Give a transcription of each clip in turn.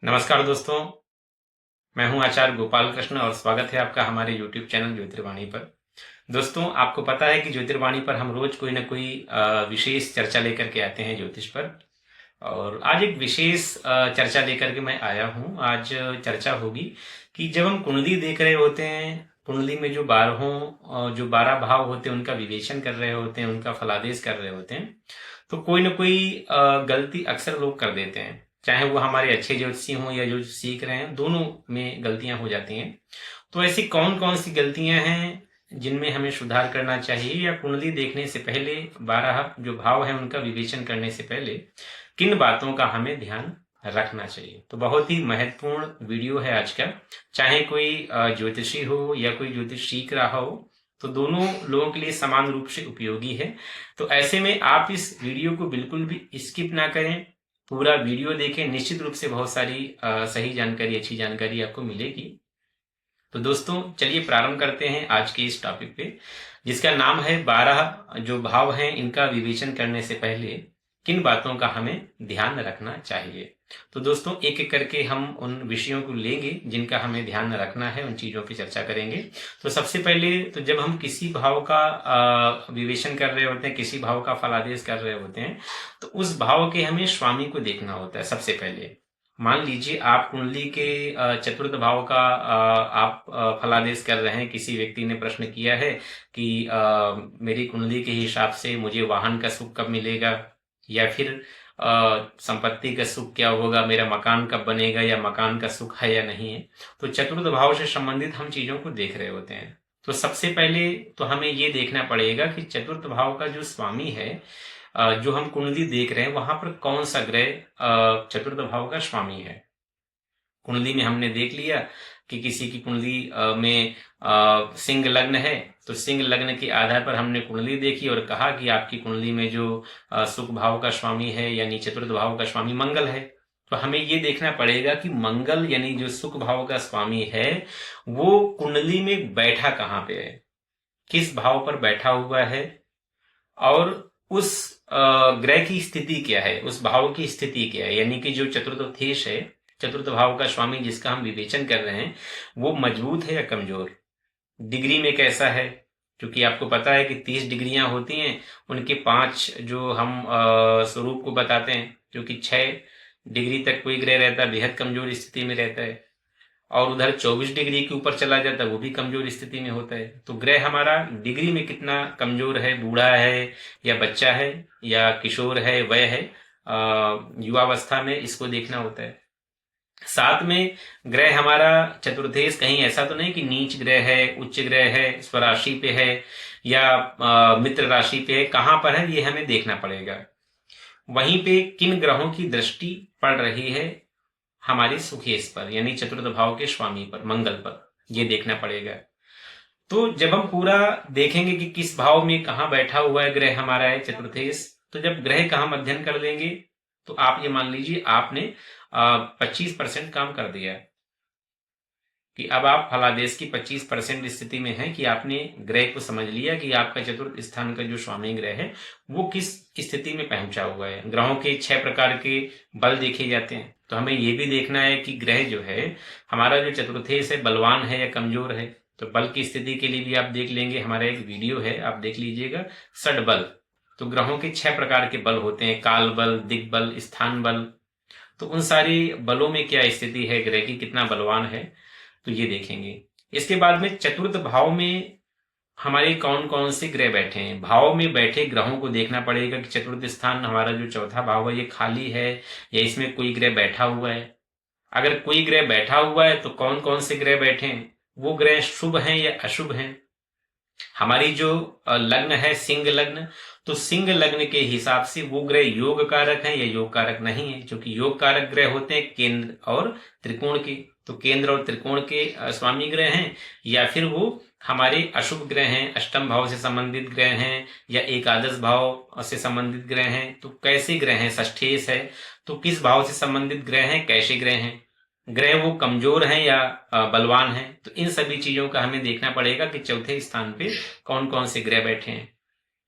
नमस्कार दोस्तों, मैं हूं आचार्य गोपाल कृष्ण और स्वागत है आपका हमारे YouTube चैनल ज्योतिर्वाणी पर। दोस्तों, आपको पता है कि ज्योतिर्वाणी पर हम रोज कोई ना कोई विशेष चर्चा लेकर के आते हैं ज्योतिष पर। और आज एक विशेष चर्चा लेकर के मैं आया हूं। आज चर्चा होगी कि जब हम कुंडली देख रहे होते हैं, कुंडली में जो 12 भाव होते हैं उनका विवेचन कर रहे होते हैं, उनका फलादेश कर रहे होते हैं, तो कोई ना कोई गलती अक्सर लोग कर देते हैं। चाहे वो हमारे अच्छे ज्योतिषी हों या जो सीख रहे हैं, दोनों में गलतियां हो जाती हैं। तो ऐसी कौन कौन सी गलतियां हैं जिनमें हमें सुधार करना चाहिए, या कुंडली देखने से पहले 12 जो भाव है उनका विवेचन करने से पहले किन बातों का हमें ध्यान रखना चाहिए। तो बहुत ही महत्वपूर्ण वीडियो है आज का। चाहे कोई ज्योतिषी हो या कोई ज्योतिष सीख रहा हो, तो दोनों लोगों के लिए समान रूप से उपयोगी है। तो ऐसे में आप इस वीडियो को बिल्कुल भी स्किप ना करें, पूरा वीडियो देखें। निश्चित रूप से बहुत सारी सही जानकारी, अच्छी जानकारी आपको मिलेगी। तो दोस्तों, चलिए प्रारंभ करते हैं आज के इस टॉपिक पे, जिसका नाम है 12 जो भाव हैं इनका विवेचन करने से पहले किन बातों का हमें ध्यान रखना चाहिए। तो दोस्तों, एक एक करके हम उन विषयों को लेंगे जिनका हमें ध्यान रखना है, उन चीजों की चर्चा करेंगे। तो सबसे पहले तो जब हम किसी भाव का विवेचन कर रहे होते हैं, किसी भाव का फलादेश कर रहे होते हैं, तो उस भाव के हमें स्वामी को देखना होता है सबसे पहले। मान लीजिए आप कुंडली के चतुर्थ भाव का आप फलादेश कर रहे हैं। किसी व्यक्ति ने प्रश्न किया है कि मेरी कुंडली के हिसाब से मुझे वाहन का सुख कब मिलेगा, या फिर संपत्ति का सुख क्या होगा, मेरा मकान कब बनेगा, या मकान का सुख है या नहीं है। तो चतुर्थ भाव से संबंधित हम चीजों को देख रहे होते हैं। तो सबसे पहले तो हमें ये देखना पड़ेगा कि चतुर्थ भाव का जो स्वामी है, जो हम कुंडली देख रहे हैं, वहां पर कौन सा ग्रह चतुर्थ भाव का स्वामी है। कुंडली में हमने देख लिया कि किसी की कुंडली में सिंह लग्न है, तो सिंह लग्न के आधार पर हमने कुंडली देखी और कहा कि आपकी कुंडली में जो सुख भाव का स्वामी है यानी चतुर्थ भाव का स्वामी मंगल है। तो हमें ये देखना पड़ेगा कि मंगल यानी जो सुख भाव का स्वामी है वो कुंडली में बैठा कहाँ पे है, किस भाव पर बैठा हुआ है, और उस ग्रह की स्थिति क्या है, उस भाव की स्थिति क्या है। यानी कि जो चतुर्थेश है, चतुर्थ भाव का स्वामी जिसका हम विवेचन कर रहे हैं, वो मजबूत है या कमजोर, डिग्री में कैसा है। क्योंकि आपको पता है कि 30 डिग्रियां होती हैं, उनके 5 जो हम स्वरूप को बताते हैं। क्योंकि 6 डिग्री तक कोई ग्रह रहता है बेहद कमजोर स्थिति में रहता है, और उधर 24 डिग्री के ऊपर चला जाता है वो भी कमजोर स्थिति में होता है। तो ग्रह हमारा डिग्री में कितना कमजोर है, बूढ़ा है या बच्चा है या किशोर है, वय है, युवावस्था में, इसको देखना होता है। साथ में ग्रह हमारा चतुर्थेश कहीं ऐसा तो नहीं कि नीच ग्रह है, उच्च ग्रह है, स्वराशि पे है या मित्र राशि पे है, कहां पर है ये हमें देखना पड़ेगा। वहीं पे किन ग्रहों की दृष्टि पड़ रही है हमारे सुखेश पर यानी चतुर्थ भाव के स्वामी पर, मंगल पर, ये देखना पड़ेगा। तो जब हम पूरा देखेंगे कि किस भाव में कहाँ बैठा हुआ है ग्रह हमारा है चतुर्थेश, तो जब ग्रह का हम अध्ययन कर लेंगे तो आप ये मान लीजिए आपने 25% काम कर दिया है कि अब आप फलादेश की 25% स्थिति में है कि आपने ग्रह को समझ लिया कि आपका चतुर्थ स्थान का जो स्वामी ग्रह है वो किस स्थिति में पहुंचा हुआ है। ग्रहों के 6 प्रकार के बल देखे जाते हैं, तो हमें ये भी देखना है कि ग्रह जो है हमारा जो चतुर्थेश है बलवान है या कमजोर है। तो बल की स्थिति के लिए भी आप देख लेंगे, हमारा एक वीडियो है, आप देख लीजिएगा, षड बल। तो ग्रहों के 6 प्रकार के बल होते हैं, काल बल, दिग्बल, स्थान बल। तो उन सारी बलों में क्या स्थिति है ग्रह की, कितना बलवान है, तो ये देखेंगे। इसके बाद में चतुर्थ भाव में हमारे कौन कौन से ग्रह बैठे हैं। भाव में बैठे ग्रहों को देखना पड़ेगा कि चतुर्थ स्थान हमारा जो चौथा भाव है ये खाली है या इसमें कोई ग्रह बैठा हुआ है। अगर कोई ग्रह बैठा हुआ है तो कौन कौन से ग्रह बैठे हैं, वो ग्रह शुभ हैं या अशुभ हैं। हमारी जो लग्न है सिंह लग्न, तो सिंह लग्न के हिसाब से वो ग्रह योग कारक है या योग कारक नहीं है। क्योंकि योग कारक ग्रह होते हैं केंद्र और त्रिकोण के, तो केंद्र और त्रिकोण के स्वामी ग्रह हैं, या फिर वो हमारे अशुभ ग्रह हैं, अष्टम भाव से संबंधित ग्रह हैं या एकादश भाव से संबंधित ग्रह हैं। तो कैसे ग्रह हैं, षष्ठेश है तो किस भाव से संबंधित ग्रह हैं, कैसे ग्रह हैं, ग्रह वो कमजोर हैं या बलवान हैं। तो इन सभी चीजों का हमें देखना पड़ेगा कि चौथे स्थान पे कौन कौन से ग्रह बैठे हैं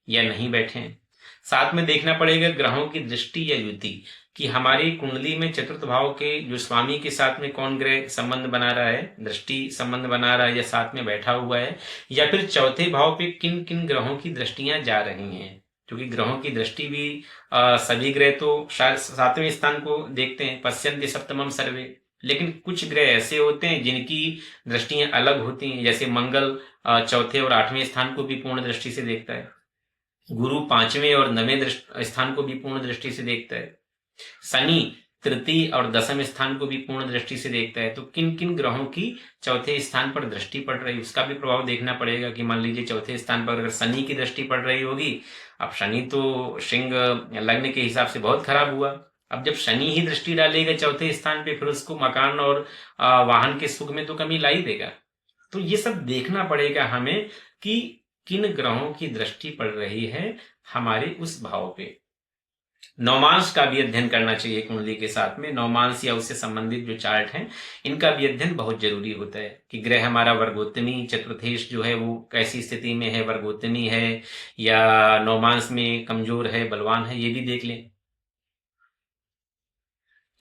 या नहीं बैठे हैं। साथ में देखना पड़ेगा ग्रहों की दृष्टि या युति, कि हमारी कुंडली में चतुर्थ भाव के जो स्वामी के साथ में कौन ग्रह संबंध बना रहा है, दृष्टि संबंध बना रहा है या साथ में बैठा हुआ है, या फिर चौथे भाव पे किन किन ग्रहों की दृष्टियां जा रही हैं। क्योंकि ग्रहों की दृष्टि भी सभी ग्रह तो शायद सातवें स्थान को देखते हैं, पश्यन्ति सप्तमम सर्वे, लेकिन कुछ ग्रह ऐसे होते हैं जिनकी दृष्टियां अलग होती हैं। जैसे मंगल चौथे और आठवें स्थान को भी पूर्ण दृष्टि से देखता है, गुरु पांचवें और नवें स्थान को भी पूर्ण दृष्टि से देखता है, शनि तृतीय और दसम स्थान को भी पूर्ण दृष्टि से देखता है। तो किन किन ग्रहों की चौथे स्थान पर दृष्टि पड़ रही है उसका भी प्रभाव देखना पड़ेगा। कि मान लीजिए चौथे स्थान पर अगर शनि की दृष्टि पड़ रही होगी, अब शनि तो सिंह लग्न के हिसाब से बहुत खराब हुआ। अब जब शनि ही दृष्टि डालेगा चौथे स्थान पे, फिर उसको मकान और वाहन के सुख में तो कमी ला ही देगा। तो ये सब देखना पड़ेगा हमें कि किन ग्रहों की दृष्टि पड़ रही है हमारे उस भाव पे। नवमांश का भी अध्ययन करना चाहिए कुंडली के साथ में। नवमांश या उससे संबंधित जो चार्ट हैं इनका भी अध्ययन बहुत जरूरी होता है, कि ग्रह हमारा वर्गोत्तमी चतुर्थेश जो है वो कैसी स्थिति में है, वर्गोत्तमी है या नवमांश में कमजोर है, बलवान है, ये भी देख लें।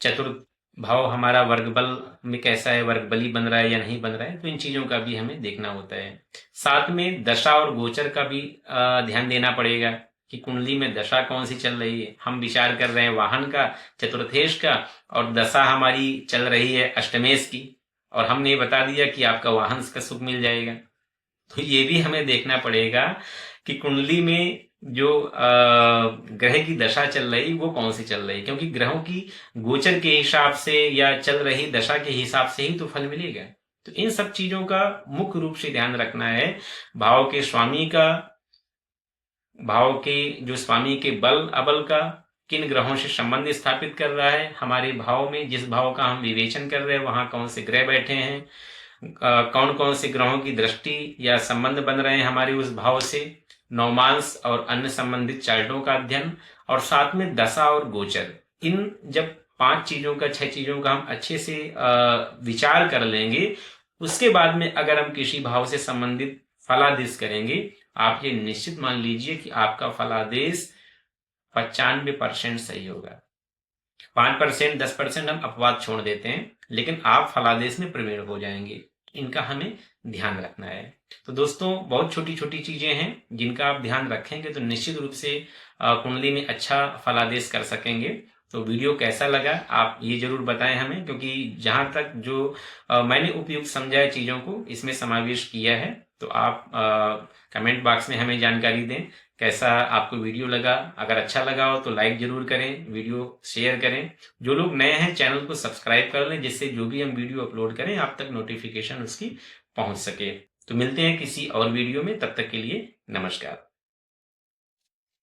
चतुर्थ भाव हमारा वर्ग बल में कैसा है, वर्ग बली बन रहा है या नहीं बन रहा है, तो इन चीजों का भी हमें देखना होता है। साथ में दशा और गोचर का भी ध्यान देना पड़ेगा, कि कुंडली में दशा कौन सी चल रही है। हम विचार कर रहे हैं वाहन का, चतुर्थेश का, और दशा हमारी चल रही है अष्टमेश की, और हमने ये बता दिया कि आपका वाहन का सुख मिल जाएगा। तो ये भी हमें देखना पड़ेगा कि कुंडली में जो ग्रह की दशा चल रही वो कौन सी चल रही, क्योंकि ग्रहों की गोचर के हिसाब से या चल रही दशा के हिसाब से ही तो फल मिलेगा। तो इन सब चीजों का मुख्य रूप से ध्यान रखना है। भाव के स्वामी का, भाव के जो स्वामी के बल अबल का किन ग्रहों से संबंध स्थापित कर रहा है, हमारे भाव में जिस भाव का हम विवेचन कर रहे हैं वहां कौन से ग्रह बैठे हैं, कौन कौन से ग्रहों की दृष्टि या संबंध बन रहे हैं हमारे उस भाव से, नवमांश और अन्य संबंधित चार्टों का अध्ययन, और साथ में दशा और गोचर। इन जब 5 चीजों का 6 चीजों का हम अच्छे से विचार कर लेंगे, उसके बाद में अगर हम किसी भाव से संबंधित फलादेश करेंगे, आप ये निश्चित मान लीजिए कि आपका फलादेश 95% सही होगा। 5% 10% हम अपवाद छोड़ देते हैं, लेकिन आप फलादेश में प्रवीण हो जाएंगे। इनका हमें ध्यान रखना है। तो दोस्तों, बहुत छोटी छोटी चीजें हैं जिनका आप ध्यान रखेंगे तो निश्चित रूप से कुंडली में अच्छा फलादेश कर सकेंगे। तो वीडियो कैसा लगा आप ये जरूर बताएं हमें, क्योंकि जहां तक जो मैंने उपयुक्त समझा है चीजों को इसमें समावेश किया है। तो आप कमेंट बॉक्स में हमें जानकारी दें कैसा आपको वीडियो लगा। अगर अच्छा लगा हो तो लाइक जरूर करें, वीडियो शेयर करें। जो लोग नए हैं चैनल को सब्सक्राइब कर लें, जिससे जो भी हम वीडियो अपलोड करें आप तक नोटिफिकेशन उसकी पहुंच सके। तो मिलते हैं किसी और वीडियो में, तब तक के लिए नमस्कार।